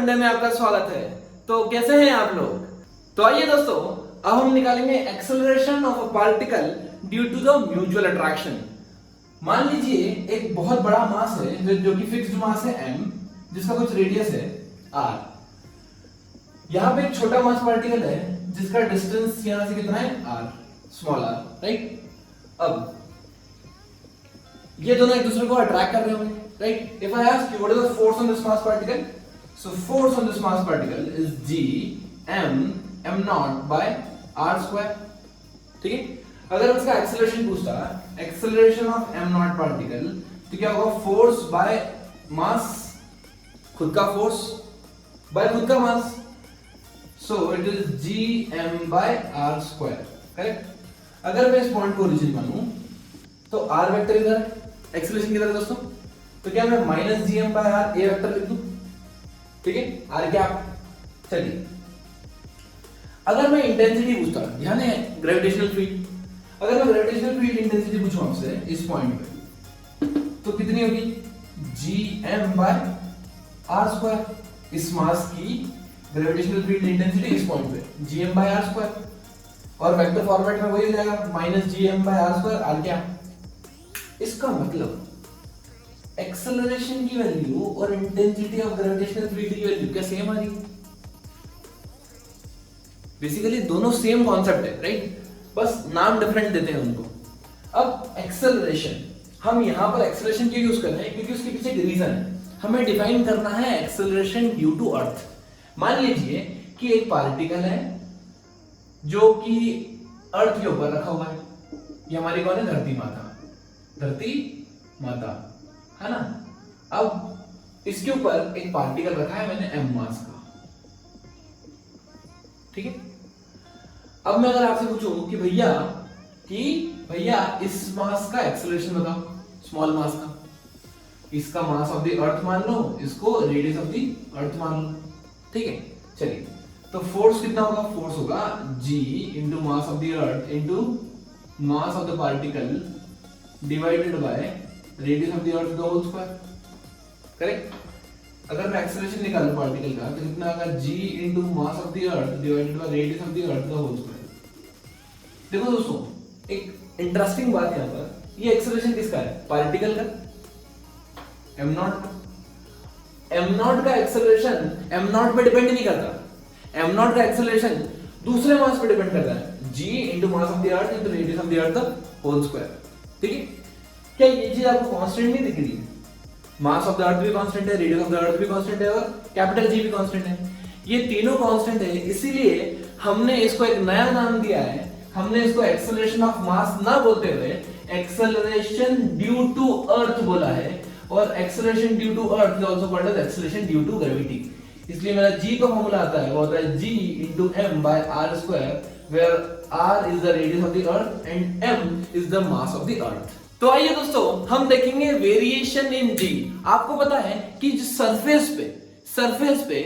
फंडे में आपका स्वागत है। तो कैसे हैं आप लोग? तो आइए दोस्तों, अब हम निकालेंगे acceleration of a particle due to the mutual attraction. मान लीजिए एक बहुत बड़ा मास है जो कि फिक्स्ड मास है m, जिसका कुछ रेडियस है r। यहाँ पे एक छोटा मास पार्टिकल है जिसका डिस्टेंस यहाँ से कितना है r, स्मॉल r, राइट। अब ये दोनों एक दूसरे को अट्रैक्ट कर रहे होंगे, right? If I ask you what is the force on this mass particle, so force on this mass particle is G m naught by r square, ठीक है। अगर उसका एक्सेलरेशन पूछता, acceleration of m naught particle, तो क्या होगा? Force by mass, खुद का फोर्स बाय खुद का मास, so it is G m by r square, correct. अगर मैं इस पॉइंट को ओरिजिन मानूं तो r वेक्टर इधर, एक्सेलरेशन किधर है दोस्तों? तो क्या मैं minus G M by R A vector लिख दूं, ठीक है, आर कैप। चलिए, अगर मैं इंटेंसिटी पूछता, ध्यान है ग्रेविटेशनल फील्ड, अगर मैं ग्रेविटेशनल फील्ड इंटेंसिटी पूछूं आपसे इस पॉइंट पे, तो कितनी होगी? G M by R square. इस मास की ग्रेविटेशनल फील्ड इंटेंसिटी इस पॉइंट पे G M by R square, और वेक्टर फॉर्मेट में वही हो जाएगा minus G M by R square R cap. इसका मतलब एक्सेलरेशन की वैल्यू और इंटेंसिटी ऑफ ग्रेविटेशनल फील्ड की वैल्यू क्या सेम आ रही है? बेसिकली दोनों सेम कॉन्सेप्ट है, राइट, बस नाम डिफरेंट देते हैं उनको। अब एक्सेलरेशन, हम यहां पर एक्सेलरेशन क्यों यूज कर रहे हैं? क्योंकि उसके पीछे एक रीजन है। हमें डिफाइन करना है एक्सेलरेशन ड्यू टू अर्थ। मान लीजिए कि एक पार्टिकल है जो कि अर्थ के ऊपर रखा हुआ है। ये हमारी कौन है? धरती माता, धरती माता, है ना। अब इसके ऊपर एक पार्टिकल रखा है मैंने m मास का, ठीक है। अब मैं अगर आपसे पूछूं कि भैया इस मास का एक्सेलरेशन बताओ, स्मॉल मास का, इसका मास ऑफ द अर्थ मान लो, इसको रेडियस ऑफ द अर्थ मान लो, ठीक है। चलिए, तो फोर्स कितना होगा? फोर्स होगा g into mass of the earth into mass of the particle divided by radius of the earth the whole square, correct. अगर मैं एक्सेलरेशन निकालूं पार्टिकल का तो कितना आएगा? g into mass of the earth divided by radius of the earth the whole square. देखो दोस्तों, एक इंटरेस्टिंग बात यहां पर, ये एक्सेलरेशन किसका है? पार्टिकल का, m नॉट का एक्सेलरेशन m नॉट पे डिपेंड नहीं करता। m नॉट का एक्सेलरेशन दूसरे मास पे डिपेंड करता है, g into mass of the earth into radius of the earth the whole square, ठीक है। क्या ये चीज आपको कांस्टेंट नहीं दिख रही है? मास ऑफ द अर्थ भी कांस्टेंट है, रेडियस ऑफ द अर्थ भी कांस्टेंट है, और कैपिटल जी भी कांस्टेंट है। ये तीनों कांस्टेंट है, इसीलिए हमने इसको एक नया नाम दिया है। हमने इसको एक्सेलरेशन ऑफ मास ना बोलते हुए एक्सेलरेशन ड्यू टू अर्थ बोला है, और acceleration due to earth is also called as acceleration due to gravity. इसलिए मेरा जी का फॉर्मूला आता है, वो होता है g into m by r square, where r is the radius of the earth and m is the mass of the earth। तो आइए दोस्तों, हम देखेंगे वेरिएशन इन g। आपको पता है कि जो सरफेस पे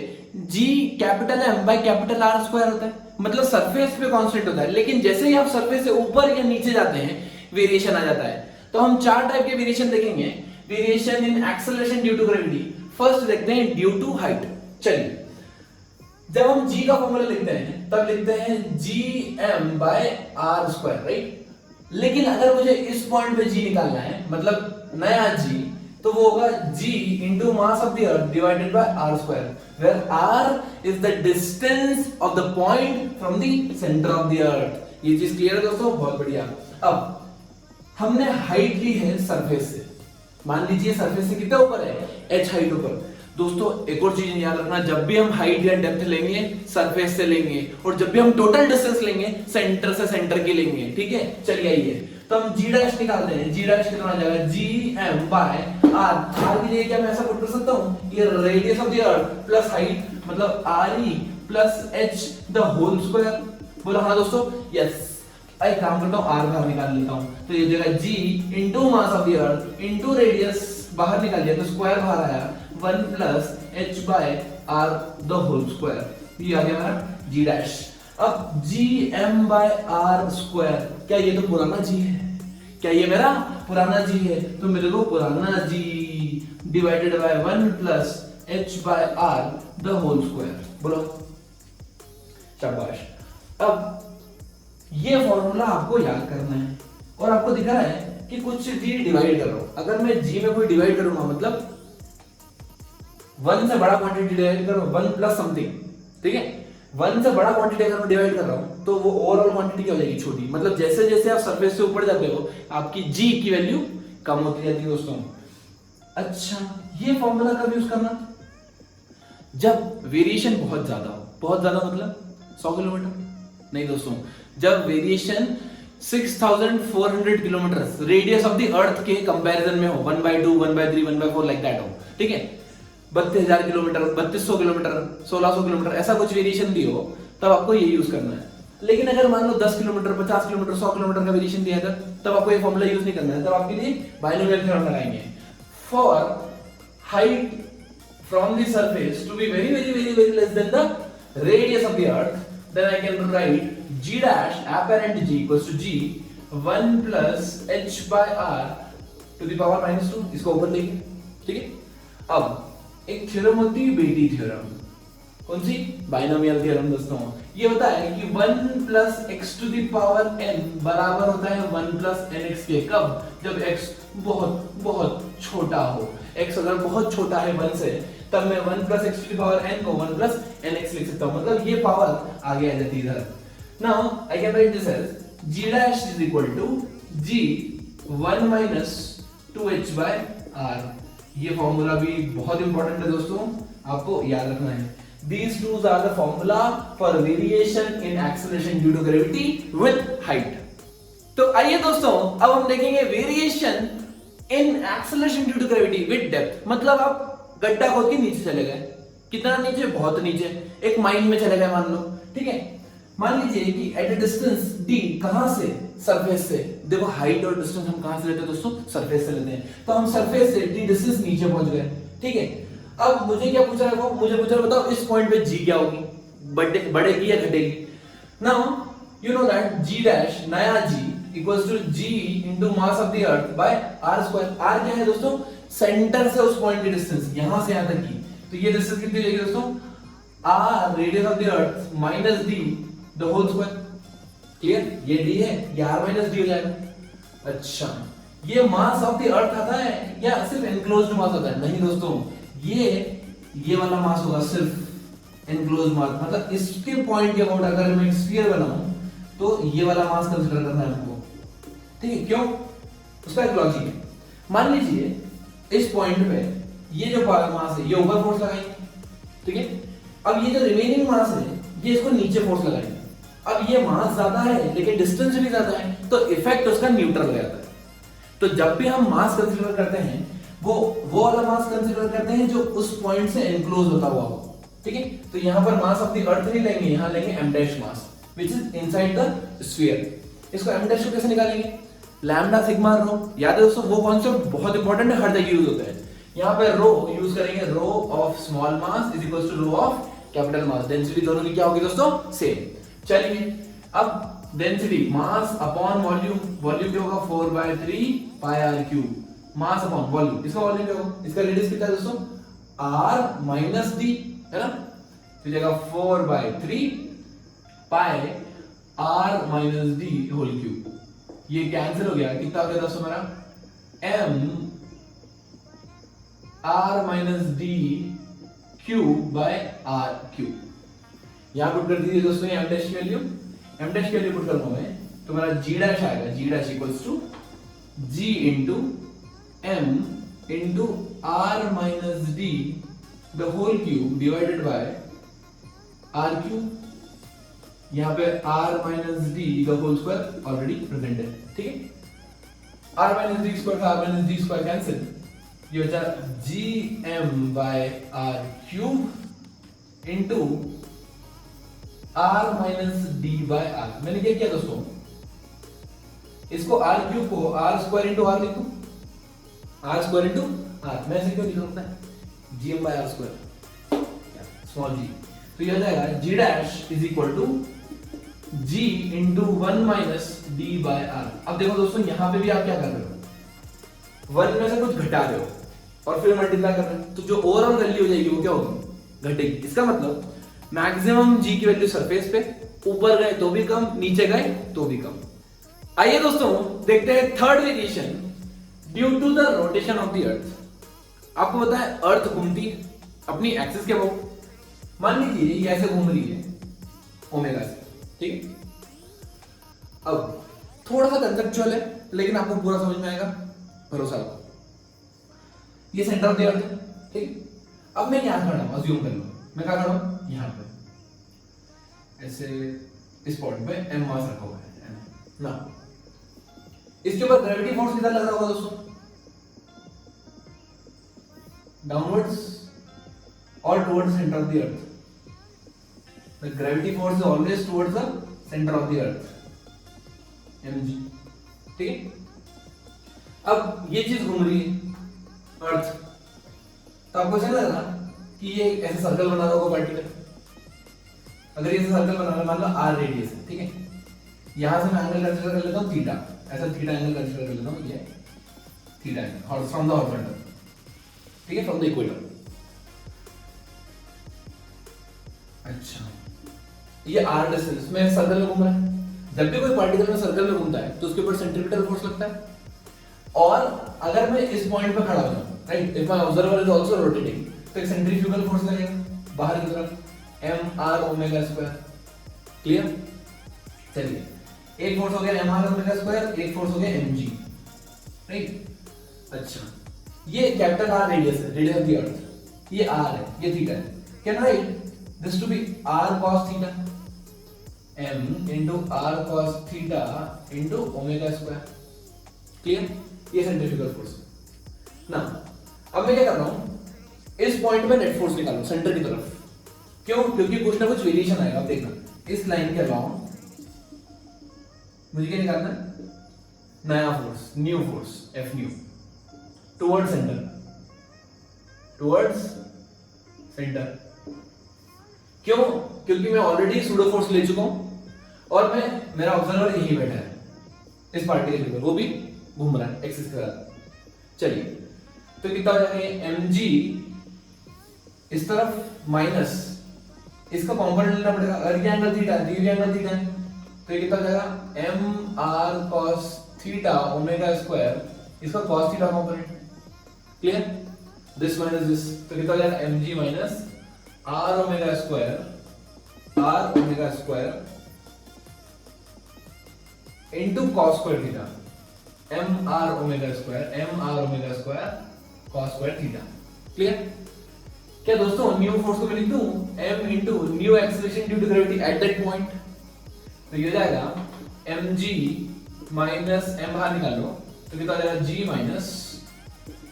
g capital M by capital R square होता है, मतलब सरफेस पे कांस्टेंट होता है। लेकिन जैसे ही आप सरफेस से ऊपर या नीचे जाते हैं, वेरिएशन आ जाता है। तो हम चार टाइप के वेरिएशन देखेंगे। Variation in acceleration due to gravity, first देखते हैं ड्यू टू हाइट। चलिए, जब हम g का फॉर्मूला लिखते हैं तब लिखते हैं gm by r square, right. लेकिन अगर मुझे इस पॉइंट पे g निकालना है, मतलब नया g, तो वो होगा g into mass of the earth divided by r square, where r is the distance of the point from the center of the earth। ये चीज क्लियर है दोस्तों? बहुत बढ़िया। अब हमने हाइट ली है सरफेस से, मान लीजिए सरफेस से कितना ऊपर है? h हाइट ऊपर। दोस्तों एक और चीज याद रखना, जब भी हम हाइट या डेप्थ लेंगे सरफेस से लेंगे, और जब भी हम टोटल डिस्टेंस लेंगे सेंटर से सेंटर की लेंगे, ठीक है। चलिए आइए, तो हम g डैश निकालते हैं। g डैश कितना आ जाएगा? gm by r। r के लिए क्या मैं ऐसा पुट कर सकता हूं? ये radius of the earth plus height, मतलब re plus h the whole square. बोला हाँ दोस्तों? यस। एक काम करता हूं, r बाहर निकाल लेता हूं, तो ये जाएगा g into mass of the earth into radius, बाहर निकाल लिया तो स्क्वायर बाहर आया, 1 plus h by r the whole square. ये आ गया हमारा g डैश। अब gm बाय r स्क्वायर, क्या ये तो पुराना g है? क्या ये मेरा पुराना g है? तो मेरे को पुराना g divided by 1 plus h by r the whole square. बोलो शाबाश। अब ये फॉर्मूला आपको याद करना है और आपको दिख रहा है कि कुछ जी डिवाइड कर रहा हूं। अगर मैं जी में कोई डिवाइड करूंगा मतलब 1 से बड़ा क्वांटिटी डिवाइड करो 1 प्लस समथिंग, ठीक है, 1 से बड़ा क्वांटिटी अगर मैं डिवाइड कर रहा हूं तो वो ओवरऑल क्वांटिटी क्या हो जाएगी, छोटी। मतलब जैसे जैसे आप सरफेस से ऊपर जाते हो आपकी जी की वैल्यू कम होती जाती है दोस्तों। अच्छा, ये फॉर्मूला कब यूज करना, जब वेरिएशन बहुत ज्यादा हो। बहुत ज्यादा मतलब 100 किलोमीटर नहीं दोस्तों, जब variation 6400 kilometre radius of the अर्थ के कंपैरिजन में हो, 1/2 1/3 1/4 लाइक दैट हो, ठीक है। 32,000 किलोमीटर, 3200 किलोमीटर, 1600 किलोमीटर, ऐसा कुछ वेरिएशन दी हो तब आपको ये यूज करना है। लेकिन अगर मान लो 10 किलोमीटर, 50 किलोमीटर, 100 किलोमीटर का वेरिएशन दिया था तब आपको ये फॉर्मूला यूज नहीं करना है। तब आपके लिए बाइनोमियल थ्योरम लगाएंगे। For height from the surface to be very less than the radius of the earth, then I can write g dash apparent g equals to g 1 plus h by r to the power -2। इसको ऊपर लेंगे, ठीक है। अब एक theorem होती है बेटी थ्योरम, कौन सी, बाइनोमियल थ्योरम दोस्तों। ये होता है कि 1 plus x to the power n बराबर होता है 1 plus nx के। कब, जब x बहुत बहुत छोटा हो। x अगर बहुत छोटा है 1 से तब मैं 1 plus x to the power n को 1 plus nx लिख सकता हूं। मतलब ये पावर आगे आ जाती है इधर। Now I can write this as g dash is equal to g 1 minus 2h by r। ये फॉर्मूला भी बहुत इंपॉर्टेंट है दोस्तों, आपको याद रखना है। These two are the formula for variation in acceleration due to gravity with height। तो आइए दोस्तों अब हम देखेंगे variation in acceleration due to gravity with depth. मतलब आप गड्ढा खोद के नीचे चले गए, कितना नीचे, बहुत नीचे, एक माइन में चले गए मान लो, ठीक है। मान लीजिए कि एट अ डिस्टेंस d, कहां से, सरफेस से। देखो हाइट और डिस्टेंस हम कहां से लेते हैं दोस्तों, सरफेस से लेते हैं। तो हम सरफेस से d डिस्टेंस नीचे पहुंच गए, ठीक है। अब मुझे क्या पूछ रहा है वो, मुझे पूछ रहा है बताओ इस पॉइंट पे g क्या होगी, बढ़ेगी या घटेगी। Now you know that g dash नया g equals to g into mass of the earth by r square. r क्या है दोस्तों, सेंटर से उस पॉइंट की डिस्टेंस, यहां से यहां तक की। तो ये डिस्टेंस कितनी हो जाएगी दोस्तों, r radius of the earth minus d the whole square. Clear, ये d है, ये r माइनस d हो जाएगा। अच्छा, ये मास ऑफ द अर्थ आता है या सिर्फ एनक्लोज्ड मास आता है, नहीं दोस्तों, ये वाला मास होगा सिर्फ एनक्लोज्ड मास। मतलब इसके पॉइंट के अबाउट अगर मैं एक स्फीयर बनाऊं तो ये वाला मास कंसीडर करना है हमको, ठीक है। क्यों, उसका एक लॉजिक है। मान लीजिए इस पॉइंट पे ये जो मास है ये ऊपर फोर्स लगाएंगे, ठीक है। अब ये जो रिमेनिंग मास है ये इसको नीचे फोर्स लगाएंगे। अब ये मास ज्यादा है लेकिन डिस्टेंस भी ज्यादा है तो इफेक्ट उसका न्यूट्रल हो जाता है। तो जब भी हम मास कंसीडर करते हैं वो वाला मास कंसीडर करते हैं जो उस पॉइंट से एनक्लोज होता हुआ हो, ठीक है। तो यहां पर मास ऑफ द अर्थ नहीं लेंगे, यहां लेंगे m dash mass which is inside the sphere. इसको m डैश को कैसे निकालेंगे, लैम्डा सिग्मा रो। याद है दोस्तों, वो कॉन्सेप्ट बहुत इंपॉर्टेंट है, हर जगह यूज होता है। यहां पे रो यूज करेंगे, rho of small mass is equals to rho of capital mass. Density दोनों की क्या होगी दोस्तों, सेम। चलिए अब density mass upon volume, volume क्या होगा 4/3 pi r cube. Mass upon volume, इसका वॉल्यूम क्या होगा, इसका रेडियस कितना है दोस्तों, r माइनस d, है ना। तो जाएगा 4/3 pi r minus d whole cube. ये कैंसिल हो गया, कितना हो गया दोस्तों मेरा, m r minus d cube by r cube. यहां पुट कर दीजिए दोस्तों m डैश की वैल्यू, m डैश की वैल्यू पुट करूंगा मैं तो मेरा g डैश आएगा, g dash equals to g into m into r minus d the whole cube divided by r cube। यहाँ पे r minus d the whole square already present है, ठीक है। r minus d square r minus d square cancel, ये बचा gm by r cube into r minus d by r। मैंने क्या किया दोस्तों, इसको r क्यूब को r स्क्वायर इंटू r लिखूं, r स्क्वायर इंटू r। मैं ऐसे क्यों लिख सकता है, gm by r square small g। तो ये हो जाएगा g dash is equal to g into 1 minus d by r। अब देखो दोस्तों यहां पे भी आप क्या कर रहे हो, 1 में से कुछ घटा रहे हो और फिर मल्टीप्लाई कर रहे हो, तो जो ओवरऑल वैल्यू हो जाएगी वो क्या होगी, घटेगी। इसका मतलब मैक्सिमम जी की वैल्यू सरफेस पे, ऊपर गए तो भी कम, नीचे गए तो भी कम। आइए दोस्तों देखते हैं third variation, due to the rotation of the earth. आपको पता है अर्थ घूमती है अपनी एक्सिस के अबाउट। मान लीजिए ये ऐसे घूम रही है ओमेगा से, ठीक है। अब थोड़ा सा कंसेप्चुअल है लेकिन आपको पूरा समझ में आएगा, भरोसा रखो। ये सेंटर ऑफ द अर्थ है, ठीक। अब मैं यहां खड़ा हूं, अज्यूम कर लो मैं कहां खड़ा हूं, यहां पे ऐसे इस पॉइंट पे एम मास रखा हुआ है ना। इसके ऊपर ग्रेविटी फोर्स कितना लग रहा होगा दोस्तों, डाउनवर्ड्स और towards centre of the earth. The gravity force is always towards the centre of the earth, mg, ठीक है। अब ये चीज घूम रही है अर्थ, तो आपको ऐसा लग रहा कि ये ऐसे सर्कल बना रहा होगा पार्टिकल। अगर ये सर्कल बना रहा, मान लो r रेडियस है, ठीक है। यहां से मैं एंगल कंसीडर कर लेता हूं थीटा, ऐसा थीटा एंगल कंसीडर कर लेता हूं, ये theta angle from the horizontal, ठीक है, फ्रॉम द इक्वेटर। अच्छा, ये r डिस्टेंस में सर्कल में घूम रहा है। जब भी कोई पार्टिकल में सर्कल में घूमता है तो उसके ऊपर सेंट्रीपिटल फोर्स लगता है। और अगर मैं इस पॉइंट पे खड़ा हूं, right, if my observer is also rotating, तो एक सेंट्रीफ्यूगल फोर्स लगेगा बाहर की तरफ, mr ओमेगा स्क्वायर। क्लियर? चलिए, एक फोर्स हो गया mr ओमेगा स्क्वायर, एक फोर्स हो गया mg, राइट। अच्छा, ये कैपिटल R रेडियस है, रेडियस ऑफ द अर्थ, ये r है, ये थीटा है। Can write this to be r cos theta, m into r cos theta into omega square. Clear? ये सेंट्रीफ्यूगल फोर्स ना। अब मैं क्या कर रहा हूं, इस पॉइंट पे नेट फोर्स निकालो सेंटर की तरफ। क्यों? क्योंकि कुछ ना कुछ वेरिएशन आएगा। अब देखना, इस लाइन के अलाउंग मुझे क्या निकालना है, नया force, new force, F new, towards centre, towards centre. क्यों? क्योंकि मैं ऑलरेडी सूडो फोर्स ले चुका हूं और मेरा ऑब्जर्वर यही बैठा है इस पार्टिकल के ऊपर, वो भी घूम रहा है एक्सिस के साथ। चलिए, तो कितना हो जाएगा, mg इस तरफ माइनस इसका कॉम्पोनेंट लेना पड़ेगा। अगर ये एंगल थीटा है, ये एंगल थीटा है, तो ये कितना हो जाएगा, mr cos theta omega square, इसका cos theta component. Clear? This minus this, तो कितना हो जाएगा, mg minus r omega square, r omega square into cos square theta, mr omega square cos square theta. Clear? क्या दोस्तों, new force को मैं लिख दूं m इनटू new acceleration due to gravity at that point, तो ये हो जाएगा mg माइनस m बाहर निकालो, तो कितना आ जाएगा, g minus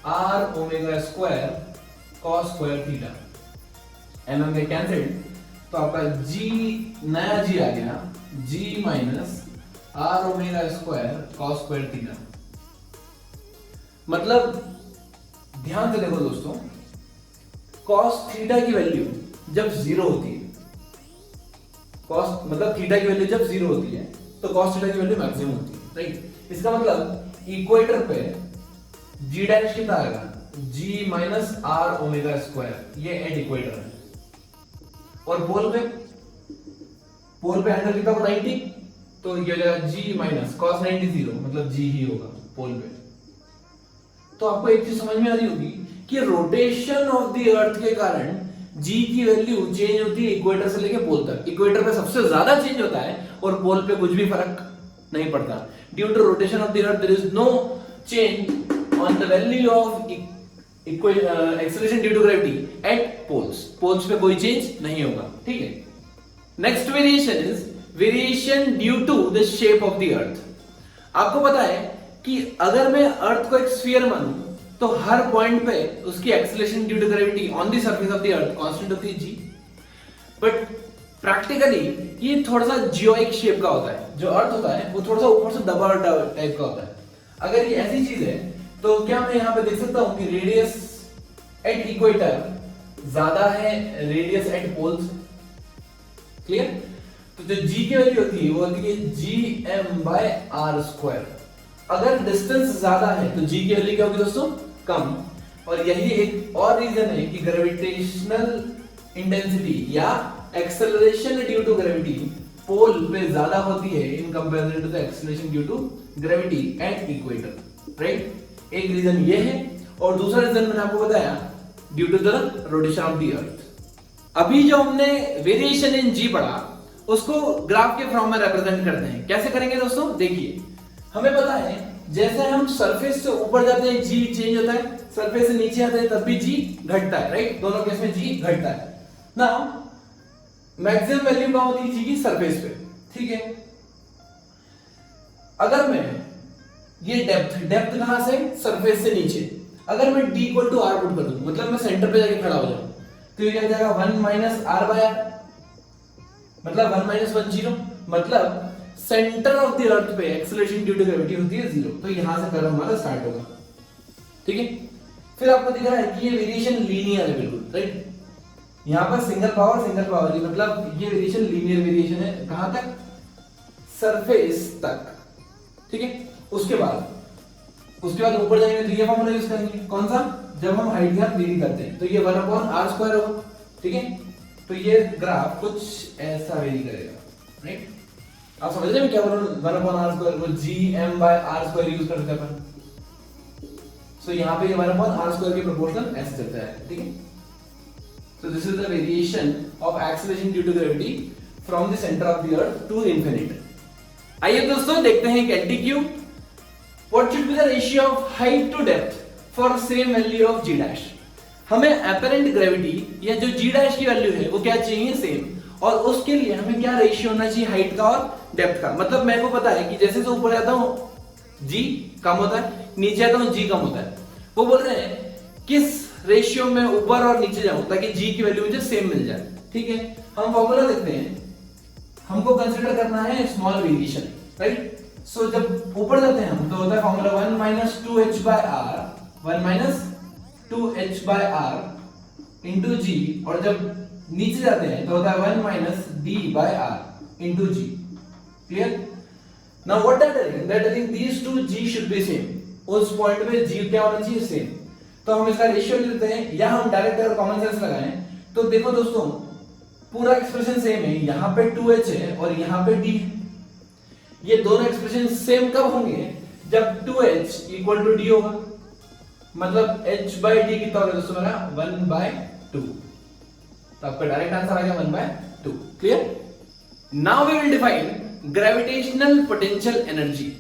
r omega square cos square theta. m के कैंसिल, तो आपका g नया g आ गया, g minus r omega square cos square theta. मतलब ध्यान से देखो दोस्तों, cos थीटा की वैल्यू जब जीरो होती है, cos मतलब थीटा की वैल्यू जब जीरो होती है तो cos थीटा की वैल्यू मैक्सिमम होती है, राइट। इसका मतलब इक्वेटर पे g डैश कितना आएगा, g minus r omega square, ये एट इक्वेटर है। और पोल पे एंगल कितना होगा, 90, तो ये हो जाएगा g माइनस cos 90 0, मतलब g ही होगा पोल पे। तो आपको एक चीज समझ में आ रही होगी कि रोटेशन ऑफ द अर्थ के कारण g की वैल्यू चेंज होती है इक्वेटर से लेके पोल तक। इक्वेटर पे सबसे ज्यादा चेंज होता है और पोल पे कुछ भी फर्क नहीं पड़ता। Due to rotation of the earth there is no change on the value of acceleration due to gravity at poles. Poles पे कोई चेंज नहीं होगा, ठीक है। Next variation is variation due to the shape of the earth. आपको पता है कि अगर मैं अर्थ को एक स्फीयर मानूं तो हर पॉइंट पे उसकी acceleration due to gravity on the surface of the earth constant होती है g। बट प्रैक्टिकली ये थोड़ा सा जियोइक शेप का होता है। जो अर्थ होता है वो थोड़ा सा ऊपर से दबा टाइप का होता है। अगर ये ऐसी चीज है तो क्या मैं यहाँ पे देख सकता हूं कि रेडियस एट इक्वेटर ज्यादा है रेडियस एट पोल्स। क्लियर? तो जो g की वैल्यू होती है वो होती है gm/r²। अगर डिस्टेंस ज्यादा है तो g की वैल्यू क्या होगी दोस्तों, कम। और यही एक और रीजन है कि ग्रेविटेशनल इंटेंसिटी या acceleration due to gravity pole पे ज्यादा होती है in comparison to the acceleration due to gravity at equator, right. एक रीजन ये है और दूसरा रीजन मैंने आपको बताया due to the rotation of the earth. अभी जो हमने वेरिएशन इन जी पढ़ा उसको ग्राफ के फॉर्म में रिप्रेजेंट करते हैं। कैसे करेंगे दोस्तों, देखिए हमें पता है जैसे हम सरफेस से ऊपर जाते हैं जी चेंज होता है, सरफेस से नीचे आते हैं तब भी जी घटता है, राइट। दोनों केस में जी घटता है ना। मैक्सिमम वैल्यू कहां होती है जी की, सरफेस पे, ठीक है। अगर मैं ये डेप्थ कहां से, सरफेस से नीचे, अगर मैं d equal to R put कर दूं, मतलब मैं सेंटर पे जाके खड़ा हो जाऊं, तो ये क्या जाएगा 1 माइनस आर बाय आर, मतलब 1 माइनस 1 0, मतलब सेंटर ऑफ द अर्थ पे एक्सेलरेशन ड्यू टू ग्रेविटी होती है 0। तो यहां से कर्व हमारा स्टार्ट होगा, ठीक है। फिर आपको दिख रहा है कि ये वेरिएशन लीनियर है बिल्कुल, राइट। यहां पर सिंगल पावर मतलब ये वेरिएशन लीनियर वेरिएशन है, कहां तक, सरफेस तक, ठीक है। उसके बाद ऊपर जाएंगे तो ये फॉर्मूला यूज करेंगे, कौन सा, जब हम हाइट गैप वेरी करते हैं तो ये 1/r² होगा, ठीक है। तो ये ग्राफ कुछ ऐसा वेरी करेगा, राइट। आप समझ रहे हैं क्या बोल रहा हूं, 1/r², वो gm/r² यूज करते हैं अपन। सो यहां पे ये 1/r² के प्रोपोर्शनल ऐसे चलता है, ठीक है। So this is the variation of acceleration due to gravity from the center of the earth to infinite. आइए दोस्तों देखते हैं कि LTQ what should be the ratio of height to depth for same value of g dash। हमें apparent gravity या जो g dash की value है वो क्या चाहिए, सेम, और उसके लिए हमें क्या रेशियो होना चाहिए, हाइट का और डेप्थ का। मतलब मेरे को पता है कि जैसे से ऊपर जाता हूं g कम होता है, नीचे आता हूं g कम होता है। वो बोल रहे हैं किस रेशियो में ऊपर और नीचे जाऊं ताकि g की वैल्यू मुझे सेम मिल जाए, ठीक है। हम फॉर्मूला देखते हैं, हमको कंसीडर करना है स्मॉल वेरिएशन, राइट। सो जब ऊपर जाते हैं हम तो होता है formula 1 minus 2h by R, 1 minus 2h by R into G, और जब नीचे जाते हैं तो होता है 1 minus d by R into G, clear. Now what that I think these two g should be same, उस पॉइंट पे g क्या होना चाहिए, सेम। तो हम इसका रेशियो लेते हैं या हम डायरेक्ट अगर कॉमन सेंस लगाएं तो देखो दोस्तों पूरा एक्सप्रेशन सेम है, यहां पे 2h है और यहां पे d है। ये दोनों एक्सप्रेशन सेम कब होंगे, जब 2h इक्वल टू d होगा, मतलब h बाय d कितना होगा दोस्तों मेरा 1/2। तो आपका डायरेक्ट आंसर आ गया 1/2, clear. Now we will define gravitational potential energy.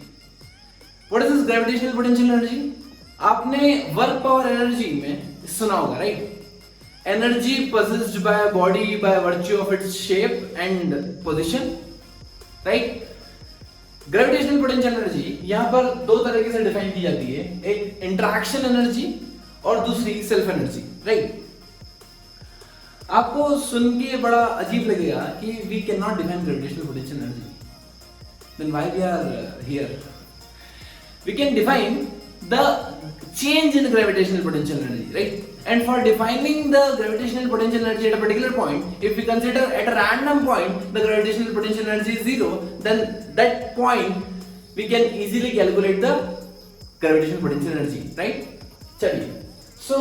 What is this gravitational potential energy? आपने वर्क पावर एनर्जी में सुना होगा, right. Energy possessed by a body by virtue of its shape and position, right. Gravitational potential energy यहां पर दो तरीके से define की जाती है, एक इंटरैक्शन एनर्जी और दूसरी सेल्फ एनर्जी, राइट। आपको सुन के बड़ा अजीब लगेगा कि we can not define gravitational potential energy, then why we are here. We can define the change in gravitational potential energy, right? And for defining the gravitational potential energy at a particular point, if we consider at a random point the gravitational potential energy is 0, then that point we can easily calculate the gravitational potential energy, right? चलिए, so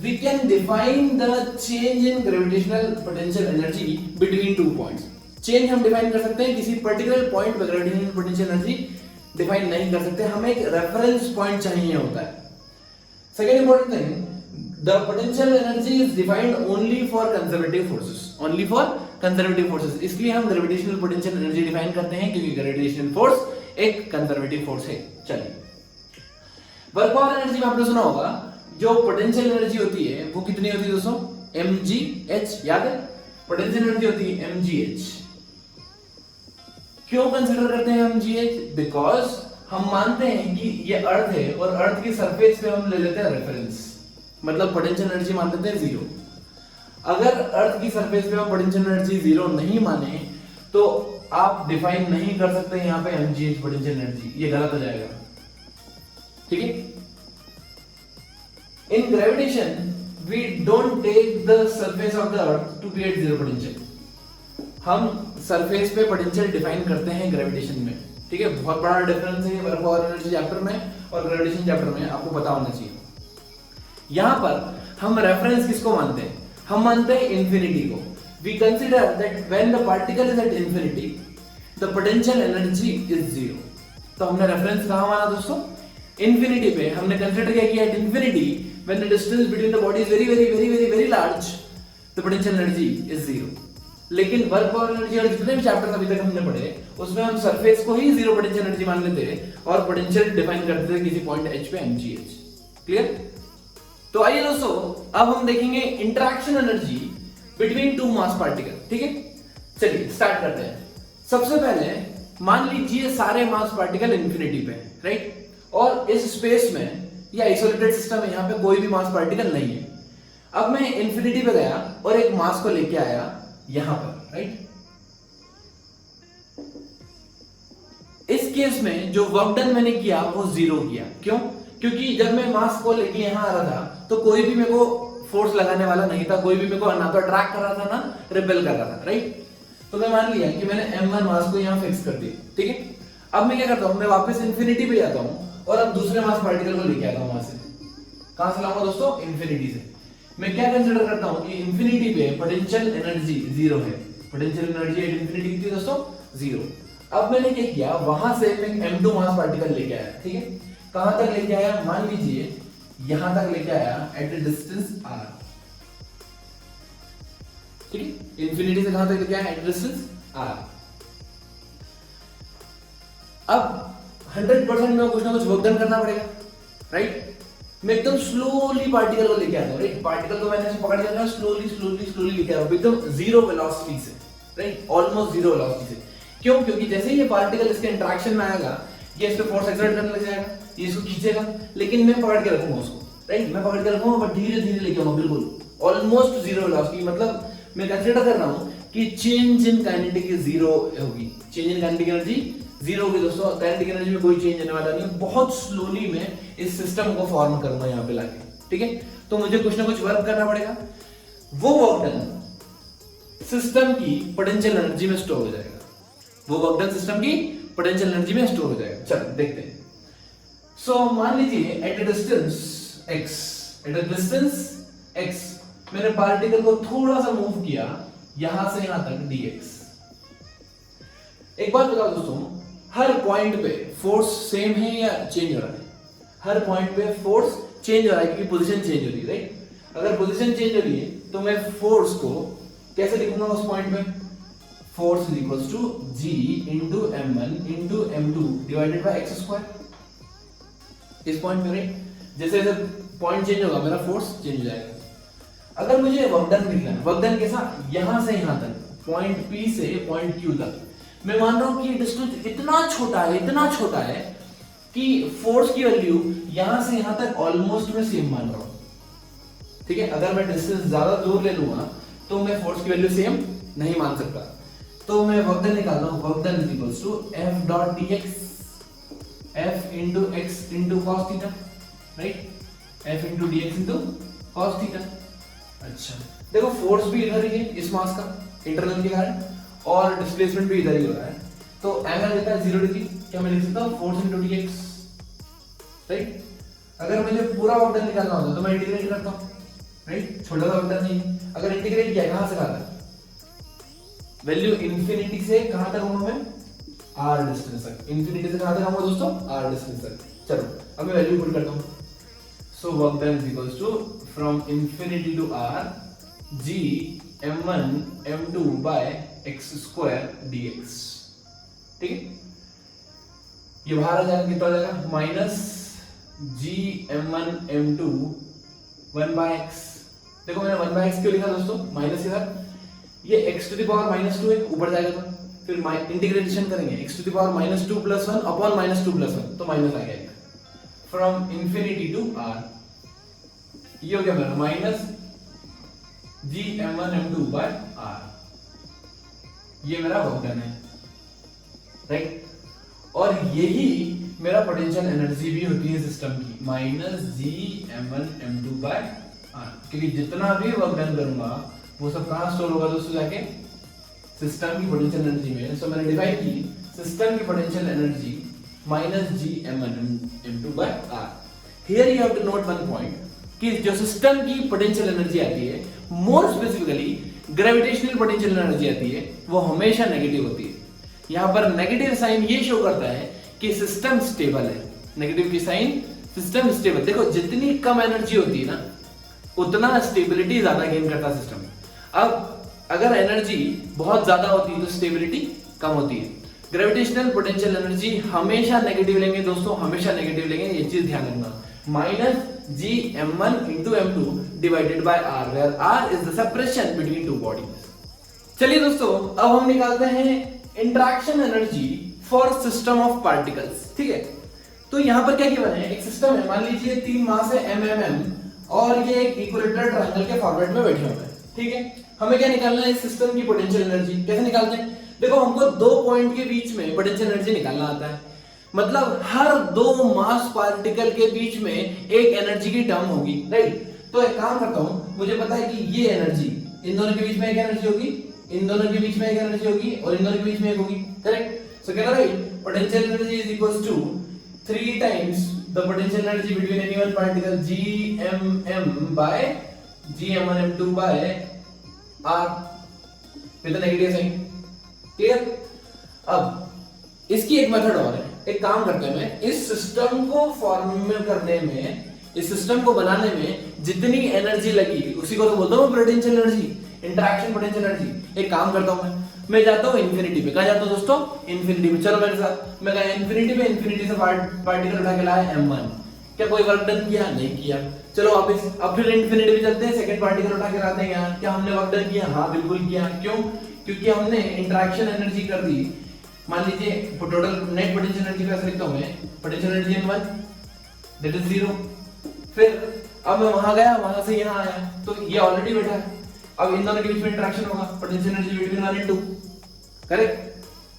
we can define the change in gravitational potential energy between two points. Change हम define कर सकते हैं किसी particular point पे gravitational potential energy define नहीं कर सकते, हमें एक रेफरेंस पॉइंट चाहिए होता है। Second important thing, the potential energy is defined only for conservative forces, only for conservative forces. इसलिए हम ग्रेविटेशनल पोटेंशियल एनर्जी डिफाइन करते हैं क्योंकि ग्रेविटेशनल फोर्स एक कंजर्वेटिव फोर्स है। चलिए, वर्क पावर एनर्जी में आपने सुना होगा जो पोटेंशियल एनर्जी होती है वो कितनी होती है दोस्तों, mgh, याद है। पोटेंशियल एनर्जी होती है mgh। क्यों कंसीडर करते हैं हम gh? बिकॉज हम मानते हैं कि ये अर्थ है और अर्थ की सरफेस पे हम ले लेते हैं रेफरेंस, मतलब पोटेंशियल एनर्जी मान लेते हैं 0। अगर अर्थ की सरफेस पे हम पोटेंशियल एनर्जी 0 नहीं माने तो आप डिफाइन नहीं कर सकते यहां पे mgh पोटेंशियल एनर्जी, ये गलत हो जाएगा, ठीक है। इन gravitation we don't take the surface of the earth to create zero potential. हम सरफेस पे पोटेंशियल डिफाइन करते हैं ग्रेविटेशन में, ठीक है। बहुत बड़ा डिफरेंस है वर्क पावर एनर्जी चैप्टर में और ग्रेविटेशन चैप्टर में, आपको पता होना चाहिए। यहां पर हम रेफरेंस किसको मानते हैं, हम मानते हैं इंफिनिटी को। We consider that when the particle is at infinity the potential energy is zero. तो हमने रेफरेंस कहां माना दोस्तों? इंफिनिटी पे। हमने कंसिडर किया कि at infinity when the distance between the body is very very very very very large the potential energy is zero. लेकिन वर्क पावर एनर्जी और जितने भी चैप्टर अभी तक हमने पढ़े उसमें हम सरफेस को ही जीरो पोटेंशियल एनर्जी मान लेते और पोटेंशियल डिफाइन करते थे किसी पॉइंट h पे mgh। क्लियर? तो आइए दोस्तों अब हम देखेंगे interaction energy between two mass particle. ठीक है, चलिए स्टार्ट करते हैं। सबसे पहले मान लीजिए सारे मास पार्टिकल इंफिनिटी पे, राइट, और इस स्पेस में ये आइसोलेटेड सिस्टम है, यहाँ पे कोई भी मास पार्टिकल नहीं है। अब मैं इंफिनिटी पे गया और एक मास को लेके आया यहां पर, राइट। इस केस में जो वर्क डन मैंने किया वो जीरो किया। क्यों? क्योंकि जब मैं मास को लेके यहां आ रहा था तो कोई भी मेरे को फोर्स लगाने वाला नहीं था, कोई भी मेरे को ना तो अट्रैक्ट कर रहा था ना रिपेल कर रहा था, राइट। तो मैं मान लिया कि मैंने m1 मास को यहां फिक्स कर दिया। ठीक है, अब मैं क्या करता हूं, मैं वापस इंफिनिटी पे जाता हूं और अब दूसरे मास पार्टिकल को लेके आता हूं। वहां से कहां से लाऊंगा दोस्तों? इंफिनिटी से। मैं क्या कंसीडर करता हूं कि इंफिनिटी पे पोटेंशियल एनर्जी जीरो है। पोटेंशियल एनर्जी एट इंफिनिटी कितनी दोस्तों? जीरो। अब मैंने क्या किया, वहां से मैं m2 मास पार्टिकल लेके आया। ठीक है, कहां तक लेके आया? मान लीजिए यहां तक लेके आया एट अ डिस्टेंस r। ठीक है, इंफिनिटी से कहां तक लेके आया? At a distance r। अब 100% में कुछ ना कुछ वर्क डन करना पड़ेगा, राइट। मैं एकदम स्लोली पार्टिकल को लेके आता हूं, राइट। पार्टिकल को मैंने पकड़ लिया, स्लोली स्लोली स्लोली लेके आ रहा हूं एकदम जीरो वेलोसिटी से, राइट, ऑलमोस्ट जीरो वेलोसिटी से। क्यों? क्योंकि जैसे ही ये पार्टिकल इसके इंटरेक्शन में आएगा ये इस पे फोर्स एक्सर्ट करने लग जाएगा, ये इसको खींचेगा, लेकिन मैं पकड़ के रखूंगा उसको, राइट। मैं पकड़ के रखूंगा बट धीरे धीरे लेके आऊंगा, बिल्कुल ऑलमोस्ट जीरो वेलोसिटी। मतलब मैं कंसीडर कर रहा हूं कि चेंज इन काइनेटिक जीरो होगी। Change in kinetic energy zero होगी दोस्तों। काइनेटिक एनर्जी में कोई चेंज आने वाला नहीं है। बहुत स्लोली मैं इस सिस्टम को फॉर्म करूंगा यहाँ पे लाके। ठीक है, तो मुझे कुछ ना कुछ वर्क करना पड़ेगा। वो वर्क डन सिस्टम की पोटेंशियल एनर्जी में स्टोर हो जाएगा। वो वर्क डन सिस्टम की पोटेंशियल एनर्जी में स्टोर हो जाएगा। चलो देखते हैं। सो मान लीजिए एट अ डिस्टेंस x मैंने पार्टिकल को थोड़ा सा मूव किया यहां से यहां तक dx। एक बात बताओ दोस्तों, हर पॉइंट पे फोर्स सेम है या चेंज हो रहा है? हर पॉइंट पे फोर्स चेंज हो रहा है क्योंकि पोजीशन चेंज हो रही है, राइट। अगर पोजीशन चेंज हो रही है तो मैं फोर्स को कैसे लिखूंगा उस पॉइंट पे? Force is equals to g into m1 into m2 divided by x square. इस पॉइंट पे, राइट, जैसे जैसे पॉइंट चेंज होगा मेरा फोर्स चेंज हो जाएगा। अगर मुझे वर्क डन लिखना है, वर्क डन कैसा? यहां से यहां तक, पॉइंट P से पॉइंट Q तक। मैं मान रहा हूं कि डिस्टेंस इतना छोटा है कि फोर्स की वैल्यू यहां से यहां तक ऑलमोस्ट मैं सेम मान रहा हूं। ठीक है, अगर मैं डिस्टेंस ज्यादा दूर ले लूंगा तो मैं फोर्स की वैल्यू सेम नहीं मान सकता। तो मैं वर्क डन निकाल रहा हूं। Work done is equals to f dot dx f into x into cos theta, right, f into dx into cos theta. अच्छा, देखो फोर्स भी इधर ही है इस मास का इंटरनल के कारण और डिस्प्लेसमेंट भी इधर ही हो रहा है, तो एंगल देता है 0 डिग्री। क्या मैं लिख सकता हूं? Force into dx, right. अगर मुझे पूरा वर्क डन निकालना होता तो मैं इंटीग्रेट करता हूं, राइट, छोटा सा वर्क डन नहीं। अगर इंटीग्रेट किया कहां से कहां तक? वैल्यू इंफिनिटी से कहां तक आऊंगा मैं? r डिस्टेंस तक। इंफिनिटी से कहां तक आऊंगा दोस्तों? r डिस्टेंस तक। चलो अब मैं वैल्यू पुट करता हूं। So work done is equals to from infinity to r g m1 m2 by x square dx। ठीक है, ये बाहर आ जाएगा, कितना हो जाएगा? Minus g m1 m2 1 by x। देखो मैंने 1 बाय x क्यों लिखा दोस्तों? माइनस के साथ ये x टू द पावर -2 है, ऊपर जाएगा तो फिर इंटीग्रेशन करेंगे x to the power -2 + 1 upon -2 + 1 तो माइनस आ गया फ्रॉम इंफिनिटी टू r। ये हो गया मेरा minus g m1 m2 by r। ये मेरा वर्क डन है, राइट। और यही मेरा पोटेंशियल एनर्जी भी होती है सिस्टम की, minus g m1 m2 by r। क्योंकि जितना भी वर्क डन करूंगा वो सब कहां स्टोर होगा दोस्तों? जाके सिस्टम की पोटेंशियल एनर्जी में। सो मैंने डिफाइन की सिस्टम की potential energy minus g m1 m2 by r। Here you have to note one point कि जो सिस्टम की पोटेंशियल एनर्जी आती है more specifically gravitational potential energy आती है वो हमेशा नेगेटिव होती है। यहां पर नेगेटिव साइन ये शो करता है कि सिस्टम स्टेबल है। नेगेटिव की साइन सिस्टम स्टेबल। देखो जितनी कम एनर्जी होती है ना उतना स्टेबिलिटी ज्यादा गेन करता है सिस्टम। अब अगर एनर्जी बहुत ज्यादा होती है तो स्टेबिलिटी कम होती है। ग्रेविटेशनल पोटेंशियल एनर्जी हमेशा नेगेटिव लेंगे दोस्तों, हमेशा नेगेटिव लेंगे, ये चीज ध्यान रखना। Minus G m1 into m2 divided by r, where r is the separation between two bodies. चलिए दोस्तों अब हम निकालते हैं interaction energy for system of particles. ठीक है, तो यहां पर क्या गिवन है, एक सिस्टम है, मान लीजिए 3 मास है m और ये एक इक्विलेटरल ट्रायंगल के फॉर्मेट में बैठे हुए हैं। ठीक है, हमें क्या निकालना है, इस सिस्टम की पोटेंशियल एनर्जी। कैसे निकालते हैं, देखो हमको 2 पॉइंट के बीच में पोटेंशियल एनर्जी निकालना आता है। मतलब हर 2 मास पार्टिकल के बीच में एक एनर्जी की टर्म होगी, राइट। तो एक काम करता हूं, मुझे पता है कि ये एनर्जी, इन दोनों के बीच में एक एनर्जी होगी, इन दोनों के बीच में एक एनर्जी होगी और इन दोनों के बीच में एक होगी, करेक्ट। सो क्या right, potential energy is equals to 3 times the potential energy between any one particle Gmm by Gm1m2 by R with negative sign. Clear. अब इसकी एक मेथड और है, एक काम करते हैं, मैं इस सिस्टम को फॉर्म करने में, इस सिस्टम को बनाने में जितनी एनर्जी लगी उसी को तो बोलता हूं potential energy, interaction potential energy. एक काम करता हूं, मैं जाता हूं इन्फिनिटी पे। कहां जाता हूं दोस्तों, इन्फिनिटी पे। चलो मेरे साथ, मैं गया इन्फिनिटी पे, इन्फिनिटी से पार्टिकल उठा के लाया m1। क्या कोई वर्क डन किया, नहीं किया। चलो वापस अब फिर इन्फिनिटी पे चलते हैं, सेकंड पार्टिकल उठा के लाते हैं यहाँ। क्या हमने वर्क डन किया, हाँ बिल्कुल किया। क्यों, क्योंकि हमने इंटरेक्शन एनर्जी कर दी। मान लीजिए टोटल नेट पोटेंशियल एनर्जी का लिखता हूं मैं, potential energy n1 that is 0। फिर अब मैं वहां गया, वहां से यहां आया, तो ये ऑलरेडी बैठा है। अब इन दोनों के बीच में इंटरेक्शन होगा, potential energy between 1 and 2, correct.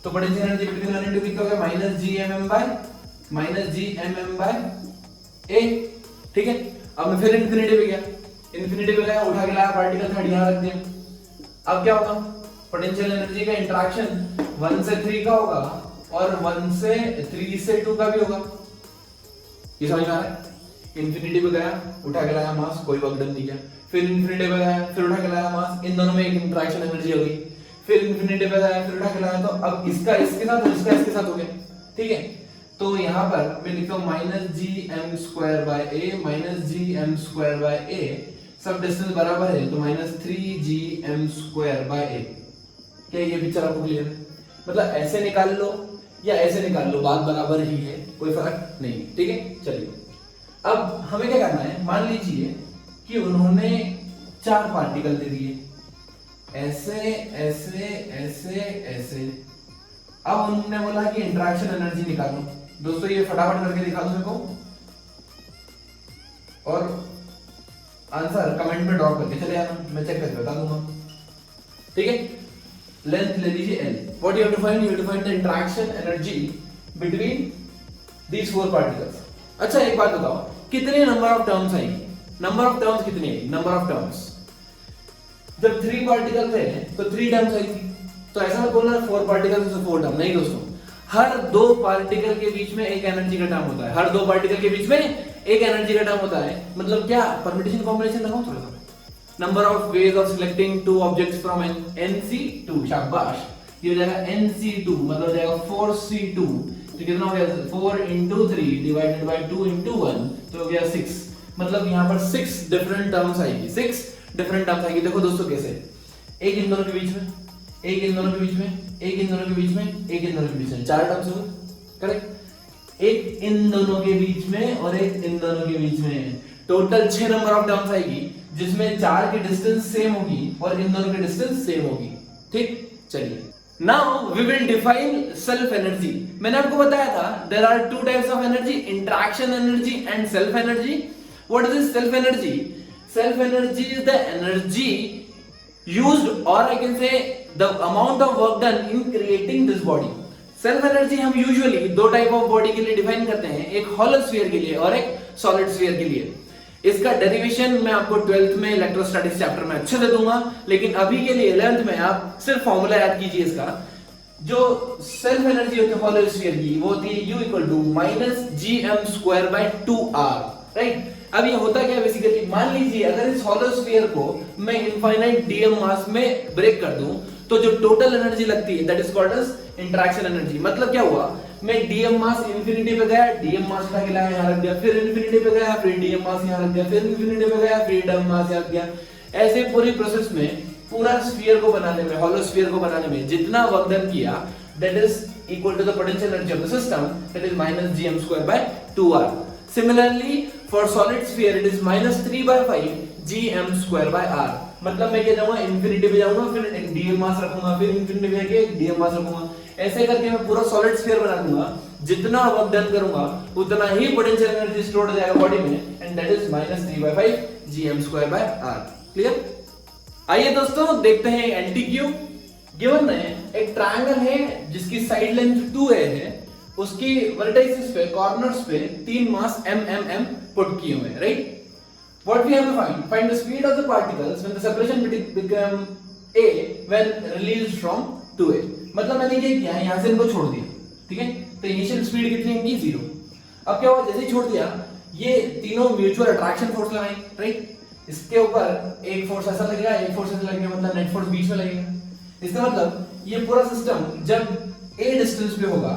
तो पोटेंशियल एनर्जी बिटवीन 1 and 2 कितना होगा, minus G M M by A. ठीक है, अब मैं फिर इन्फिनिटी पे गया, इन्फिनिटी पे गया, उठा के लाया पार्टिकल, थर्ड यहां रख दिया। अब क्या होगा, पोटेंशियल एनर्जी का इंटरेक्शन 1 से 3 का होगा और 1 से 3 से 2 का भी होगा। ये समझ में आ रहा है। इन्फिनिटी पे गया, उठा के लाया मास, कोई वर्क डन नहीं किया। फिर इन्फिनिटी पे गया, फिर उठा के लाया मास, इन दोनों में एक इंटरेक्शन एनर्जी होगी। फिर इन्फिनिटी पे गया, फिर उठा के लाया, तो अब इसका इसके साथ और इसका इसके साथ हो गया। ठीक है, तो यहाँ पर मैं लिखता हूँ minus G M square by A, minus G M square by A, सब डिस्टेंस बराबर है तो माइनस 3gm स्क्वायर बाय ए। क्या ये पिक्चर आपको क्लियर है? मतलब ऐसे निकाल लो या ऐसे निकाल लो, बात बराबर ही है, कोई फर्क नहीं। ठीक है, चलिए अब हमें क्या करना है, मान लीजिए कि उन्होंने 4 पार्टिकल दे दिए, ऐसे ऐसे ऐसे ऐसे। अब उन्होंने बोला कि इंटरेक्शन एनर्जी निकालो। दोस्तों ये फटाफट करके दिखा दो मेरे को, और आंसर कमेंट में ड्रॉप करके चले आना, मैं चेक करके बता दूंगा। ठीक है, लेंथ ले लीजिए l। What you have to find, you have to find the interaction energy between these 4 particles. अच्छा एक बात बताओ, कितने नंबर ऑफ टर्म्स आएगी? नंबर ऑफ टर्म्स कितनी है? नंबर ऑफ टर्म्स, जब 3 पार्टिकल थे तो 3 टर्म्स आई थी। तो ऐसा मत बोलना 4 पार्टिकल तो 4 टर्म, नहीं दोस्तों, हर 2 पार्टिकल के बीच में एक एनर्जी का टर्म होता है। हर 2 पार्टिकल के बीच में एक एनर्जी का टर्म होता है। मतलब क्या, परम्यूटेशन कॉम्बिनेशन लगाओ थोड़ा सा। Number of ways of selecting 2 objects from n NC2, शाबाश, ये हो जाएगा NC2, मतलब हो जाएगा 4C2। तो कितना हो गया, 4 into 3 डिवाइडेड बाय 2 into 1, तो हो गया 6। मतलब यहाँ पर 6 डिफरेंट टर्म्स आएगी, 6 डिफरेंट टर्म्स आएगी। देखो दोस्तों कैसे, एक इन दोनों के बीच में, एक इन दोनों के बीच में, एक इन दोनों के बीच में, एक इन दोनों के बीच में, 4 टर्म्स हो गए, करेक्ट। एक इन दोनों के बीच में और एक इन दोनों के बीच में, टोटल 6 नंबर ऑफ टर्म्स आएगी, जिसमें 4 की डिस्टेंस सेम होगी और इन दोनों की डिस्टेंस सेम होगी। ठीक, चलिए now we will define self energy. मैंने आपको बताया था there are 2 types of energy, interaction energy and self energy. What is this self energy? Self energy is the energy used, or I can say the amount of work done in creating this body. Self energy हम usually 2 type of body के लिए define करते हैं, एक hollow sphere के लिए और एक सॉलिड स्फीयर के लिए। इसका डेरिवेशन मैं आपको 12th में इलेक्ट्रोस्टैटिक्स चैप्टर में अच्छे से दूंगा, लेकिन अभी के लिए 11th में आप सिर्फ फॉर्मूला याद कीजिए इसका। जो सेल्फ एनर्जी होती है हॉलो स्फीयर की, वो होती है U = -gm² by 2r, right. अब ये होता क्या है बेसिकली, मान लीजिए अगर इस हॉलो स्फीयर को मैं इनफाइनाइट डीएम मास में ब्रेक कर दूं तो जो टोटल एनर्जी लगती है that is called as interaction energy. मतलब क्या हुआ, मैं डीएम मास इंफिनिटी पे गया, डीएम मास उठा के लाया यहां रख दिया, फिर इंफिनिटी पे गया, फिर डीएम मास यहां रख दिया, फिर इंफिनिटी पे गया, फिर डीएम मास यहां रख दिया। ऐसे पूरी प्रोसेस में पूरा स्फीयर को बनाने में, हॉलो स्फीयर को बनाने में जितना वर्क डन किया that is equal to the potential energy of the system that is minus gm²/2r। Similarly for solid sphere it is -3/5 gm²/r। मतलब मैं क्या जाऊंगा, इंफिनिटी पे जाऊंगा, फिर डीएम मास रखूंगा, फिर इंफिनिटी पे जाके डीएम मास रखूंगा। ऐसे करके मैं पूरा सॉलिड स्फीयर बना दूंगा। जितना वर्क डन करूंगा उतना ही पोटेंशियल एनर्जी स्टोर हो जाएगा बॉडी में, and that is -3/5 gm²/r। Clear? आइए दोस्तों देखते हैं एंटी-क्यू। गिवन है एक ट्रायंगल है जिसकी साइड लेंथ 2a है, उसकी वर्टिसेस पे, कॉर्नर्स पे 3 मास m पुट किए हुए हैं, right? What we have to find the speed of the particles when the separation become a when released from 2a। मतलब मैंने क्या किया, यहां से इनको छोड़ दिया, ठीक है? तो इनिशियल स्पीड कितनी होगी, 0। अब क्या हुआ, जैसे ही छोड़ दिया ये तीनों म्यूचुअल अट्रैक्शन फोर्स लगाएंगे, राइट? इसके ऊपर एक फोर्स ऐसा लगेगा, एक फोर्स ऐसा लगेगा, मतलब नेट फोर्स बीच में लगेगा। इसका मतलब ये पूरा सिस्टम जब a डिस्टेंस पे होगा,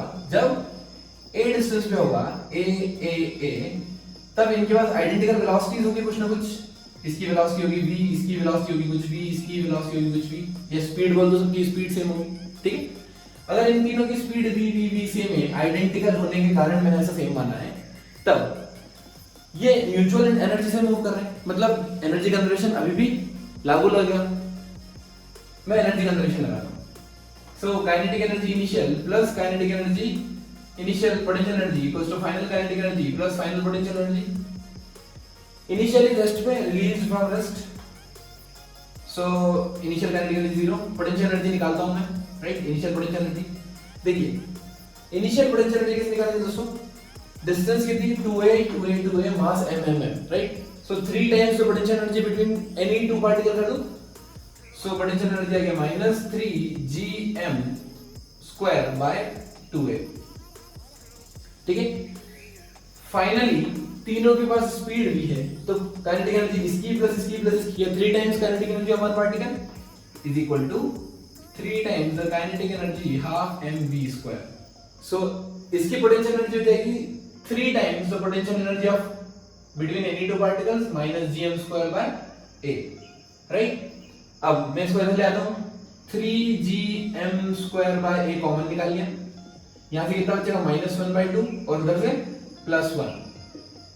a तब इनके पास आइडेंटिकल वेलोसिटीज होंगी कुछ ना कुछ। इसकी वेलोसिटी होगी v, इसकी वेलोसिटी होगी कुछ v, इसकी वेलोसिटी होगी कुछ v। ये स्पीड बोल दो, सबकी स्पीड सेम होगी, ठीक है? अगर इन तीनों की स्पीड v सेम है, आइडेंटिकल होने के कारण मैंने ऐसा सेम माना है, तब ये म्यूचुअल एनर्जी से मूव कर रहे हैं। मतलब एनर्जी कंजर्वेशन अभी भी लागू लगेगा। मैं एनर्जी कंजर्वेशन लगाता हूं। So kinetic energy initial plus kinetic energy initial potential energy equals to final kinetic energy plus final potential energy. Initially rest पे, release from rest, so initial kinetic energy 0, potential energy निकालता हूं मैं, right? Initial potential energy देखिए, initial potential energy कैसे निकालेंगे दोस्तों? Distance कितनी, 2a mass m, right? So 3 times the potential energy between any two particle कर दो। सो पोटेंशियल एनर्जी आ गया -3 gm²/2a, ठीक है? फाइनली तीनों के पास स्पीड भी है, तो काइनेटिक एनर्जी इसकी प्लस इसकी प्लस इसकी, 3 times kinetic energy of one particle is equal to 3 times the kinetic energy half mv²। So इसकी पोटेंशियल एनर्जी हो जाएगी 3 times the potential energy of between any two particles -gm²/a, right? अब मैं इसको ऐसे ले आता हूं, 3gm²/a कॉमन निकाल लिया, यहां से कितना बचेगा, -1/2 और उधर से +1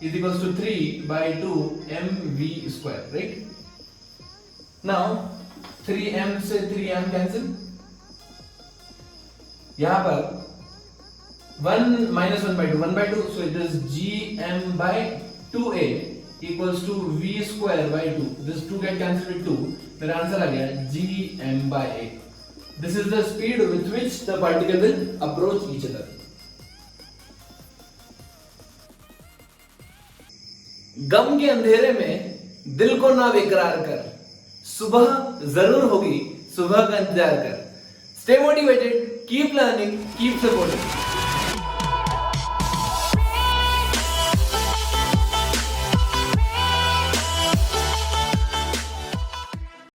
is equals to 3/2 mv², right? Now 3m से 3m कैंसिल, यहां पर 1 so it is gm/2a equals to v²/2। this 2 get cancelled with 2, मेरा आंसर आ गया gm/a। this is the speed with which the particle will approach each other। गम के अंधेरे में दिल को ना बेकरार कर, सुबह जरूर होगी, सुबह का इंतजार कर। Stay motivated, keep learning, keep supporting.